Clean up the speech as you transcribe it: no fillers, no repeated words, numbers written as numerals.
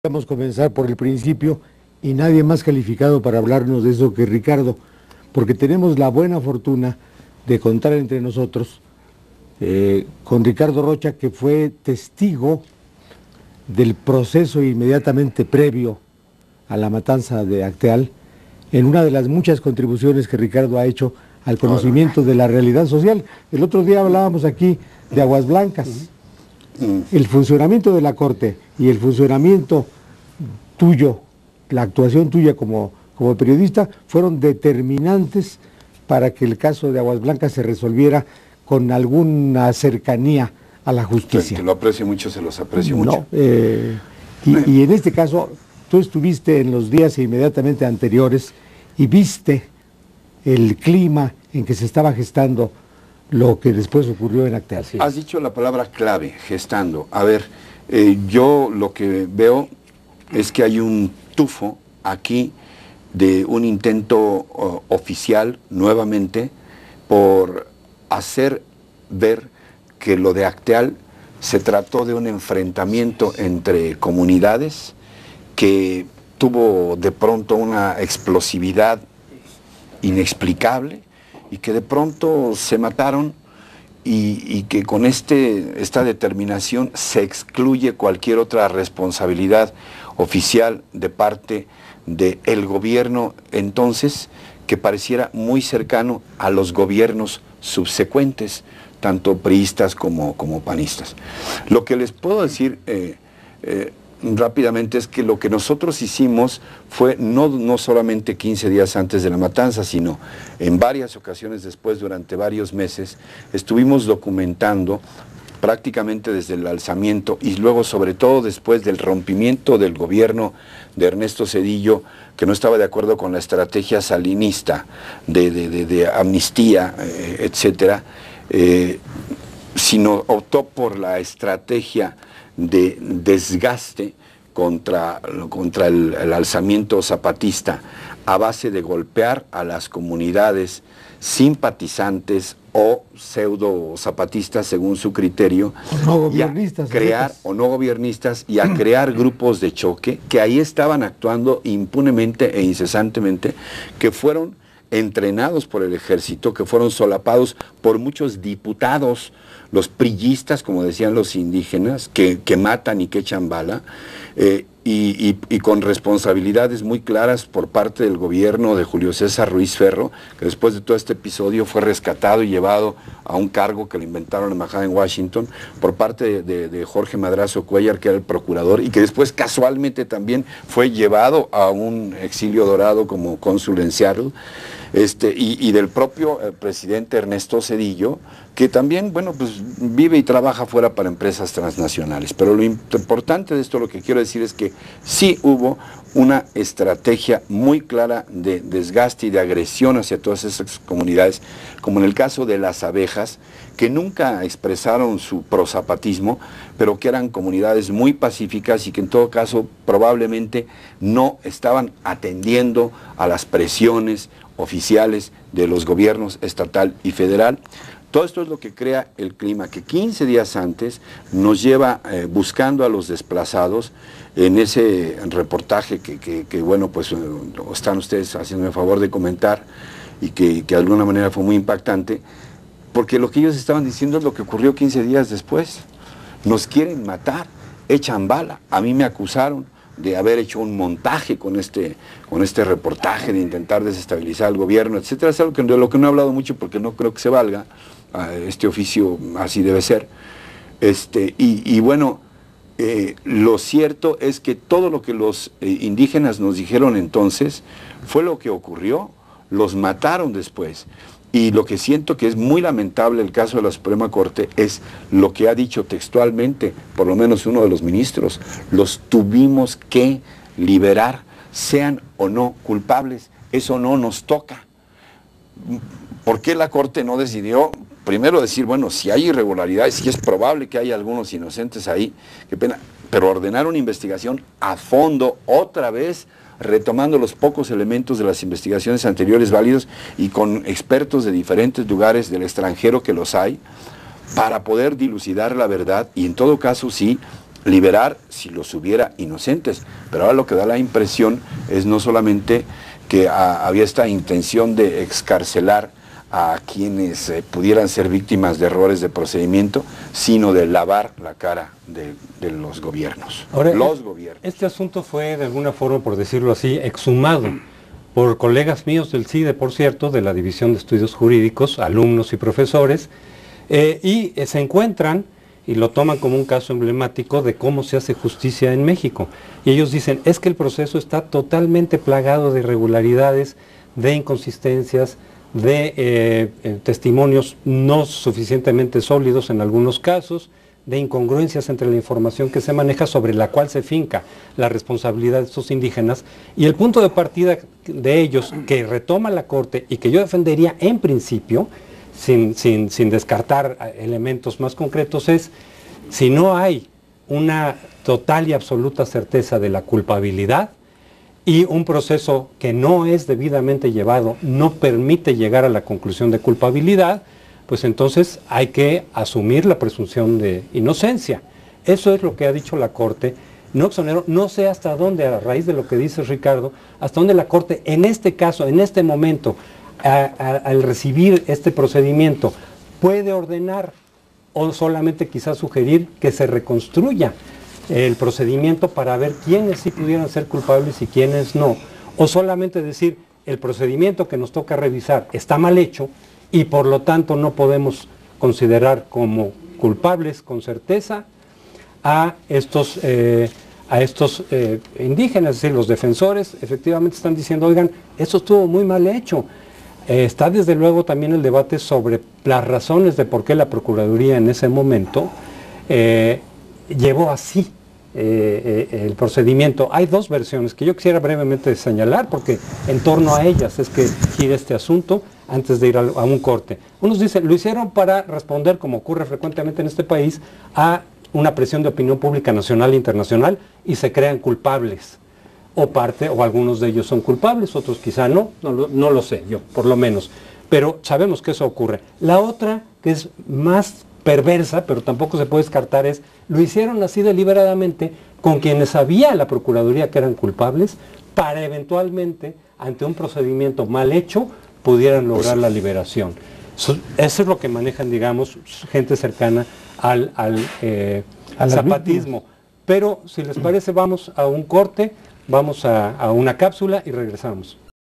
Vamos a comenzar por el principio y nadie más calificado para hablarnos de eso que Ricardo, porque tenemos la buena fortuna de contar entre nosotros con Ricardo Rocha, que fue testigo del proceso inmediatamente previo a la matanza de Acteal, en una de las muchas contribuciones que Ricardo ha hecho al conocimiento de la realidad social. El otro día hablábamos aquí de Aguas Blancas. El funcionamiento de la Corte y el funcionamiento tuyo, la actuación tuya como periodista, fueron determinantes para que el caso de Aguas Blancas se resolviera con alguna cercanía a la justicia. Que lo aprecio mucho, se los aprecio mucho. Y en este caso, tú estuviste en los días inmediatamente anteriores y viste el clima en que se estaba gestando lo que después ocurrió en Acteal. Sí. Has dicho la palabra clave, gestando. A ver, yo lo que veo es que hay un tufo aquí de un intento oficial, nuevamente, por hacer ver que lo de Acteal se trató de un enfrentamiento entre comunidades que tuvo de pronto una explosividad inexplicable y que de pronto se mataron y que con esta determinación se excluye cualquier otra responsabilidad oficial de parte del gobierno entonces, que pareciera muy cercano a los gobiernos subsecuentes, tanto priistas como panistas. Lo que les puedo decir rápidamente es que lo que nosotros hicimos fue no solamente 15 días antes de la matanza, sino en varias ocasiones después, durante varios meses, estuvimos documentando prácticamente desde el alzamiento y luego sobre todo después del rompimiento del gobierno de Ernesto Zedillo, que no estaba de acuerdo con la estrategia salinista de amnistía, etcétera, sino optó por la estrategia de desgaste contra el alzamiento zapatista a base de golpear a las comunidades simpatizantes o pseudo zapatistas según su criterio, o no gobiernistas, y a crear grupos de choque que ahí estaban actuando impunemente e incesantemente, que fueron entrenados por el ejército, que fueron solapados por muchos diputados, los priistas, como decían los indígenas, que matan y que echan bala, y con responsabilidades muy claras por parte del gobierno de Julio César Ruiz Ferro, que después de todo este episodio fue rescatado y llevado a un cargo que le inventaron en la embajada en Washington, por parte de Jorge Madrazo Cuellar, que era el procurador, y que después casualmente también fue llevado a un exilio dorado como cónsul en Seattle, y del propio presidente Ernesto Zedillo, que también, bueno, pues vive y trabaja fuera para empresas transnacionales. Pero lo importante de esto, lo que quiero decir es que sí hubo una estrategia muy clara de desgaste y de agresión hacia todas esas comunidades, como en el caso de las abejas, que nunca expresaron su prozapatismo, pero que eran comunidades muy pacíficas y que en todo caso probablemente no estaban atendiendo a las presiones oficiales de los gobiernos estatal y federal. Todo esto es lo que crea el clima que 15 días antes nos lleva buscando a los desplazados en ese reportaje que bueno, pues están ustedes haciéndome el favor de comentar y que de alguna manera fue muy impactante, porque lo que ellos estaban diciendo es lo que ocurrió 15 días después. Nos quieren matar, echan bala. A mí me acusaron de haber hecho un montaje con este reportaje, de intentar desestabilizar al gobierno, etcétera. Es algo de lo que no he hablado mucho porque no creo que se valga. Este oficio así debe ser. Y bueno, lo cierto es que todo lo que los indígenas nos dijeron entonces fue lo que ocurrió. Los mataron después. Y lo que siento que es muy lamentable el caso de la Suprema Corte es lo que ha dicho textualmente, por lo menos uno de los ministros: los tuvimos que liberar, sean o no culpables, eso no nos toca. ¿Por qué la Corte no decidió primero decir, bueno, si hay irregularidades, si es probable que haya algunos inocentes ahí, qué pena, pero ordenar una investigación a fondo otra vez, retomando los pocos elementos de las investigaciones anteriores válidos y con expertos de diferentes lugares del extranjero que los hay, para poder dilucidar la verdad y en todo caso sí liberar si los hubiera inocentes. Pero ahora lo que da la impresión es no solamente que había esta intención de excarcelar a quienes pudieran ser víctimas de errores de procedimiento, sino de lavar la cara de los gobiernos. Ahora, los gobiernos. Este asunto fue, de alguna forma, por decirlo así, exhumado por colegas míos del CIDE, por cierto, de la División de Estudios Jurídicos, alumnos y profesores, y se encuentran y lo toman como un caso emblemático de cómo se hace justicia en México. Y ellos dicen, es que el proceso está totalmente plagado de irregularidades, de inconsistencias, de testimonios no suficientemente sólidos en algunos casos, de incongruencias entre la información que se maneja sobre la cual se finca la responsabilidad de estos indígenas, y el punto de partida de ellos que retoma la Corte y que yo defendería en principio, sin descartar elementos más concretos, es si no hay una total y absoluta certeza de la culpabilidad y un proceso que no es debidamente llevado no permite llegar a la conclusión de culpabilidad, pues entonces hay que asumir la presunción de inocencia. Eso es lo que ha dicho la Corte. No exonero, no sé hasta dónde, a raíz de lo que dice Ricardo, hasta dónde la Corte en este caso, en este momento, al recibir este procedimiento, puede ordenar o solamente quizás sugerir que se reconstruya el procedimiento para ver quiénes sí pudieran ser culpables y quiénes no, o solamente decir el procedimiento que nos toca revisar está mal hecho y por lo tanto no podemos considerar como culpables con certeza a estos indígenas, es decir, los defensores efectivamente están diciendo, oigan, esto estuvo muy mal hecho. Está desde luego también el debate sobre las razones de por qué la Procuraduría en ese momento llevó así el procedimiento. Hay dos versiones que yo quisiera brevemente señalar porque en torno a ellas es que gira este asunto antes de ir a un corte. Unos dicen, lo hicieron para responder, como ocurre frecuentemente en este país, a una presión de opinión pública nacional e internacional y se crean culpables. O algunos de ellos son culpables, otros quizá no lo sé yo, por lo menos. Pero sabemos que eso ocurre. La otra, que es más perversa, pero tampoco se puede descartar, es, lo hicieron así deliberadamente con quienes sabía la Procuraduría que eran culpables, para eventualmente, ante un procedimiento mal hecho, pudieran lograr la liberación. Eso es lo que manejan, digamos, gente cercana al zapatismo. Pero, si les parece, vamos a un corte, vamos a una cápsula y regresamos.